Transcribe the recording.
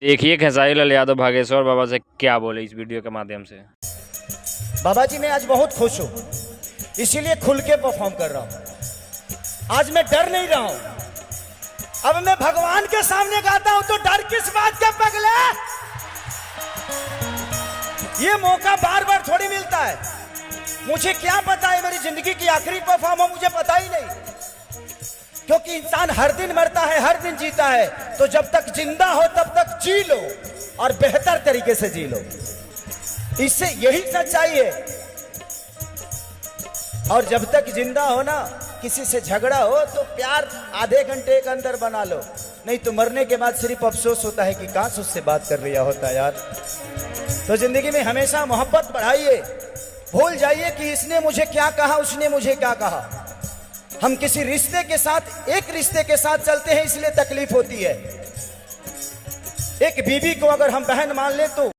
देखिए खेसारी लाल यादव भागेश्वर बाबा से क्या बोले इस वीडियो के माध्यम से। बाबा जी मैं आज बहुत खुश हूं, इसीलिए खुल के परफॉर्म कर रहा हूं। आज मैं डर नहीं रहा हूं। अब मैं भगवान के सामने गाता हूं तो डर किस बात का पगले। ये मौका बार बार थोड़ी मिलता है। मुझे क्या पता है मेरी जिंदगी की आखिरी परफॉर्म हो, मुझे पता ही नहीं, क्योंकि इंसान हर दिन मरता है, हर दिन जीता है। तो जब तक जिंदा हो तब तक जी लो और बेहतर तरीके से जी लो, इससे यही सच्चाई है। और जब तक जिंदा हो ना, किसी से झगड़ा हो तो प्यार आधे घंटे के अंदर बना लो, नहीं तो मरने के बाद सिर्फ अफसोस होता है कि काश उससे बात कर लिया होता यार। तो जिंदगी में हमेशा मोहब्बत बढ़ाइए, भूल जाइए कि इसने मुझे क्या कहा, उसने मुझे क्या कहा। हम किसी रिश्ते के साथ, एक रिश्ते के साथ चलते हैं इसलिए तकलीफ होती है। एक बीवी को अगर हम बहन मान ले तो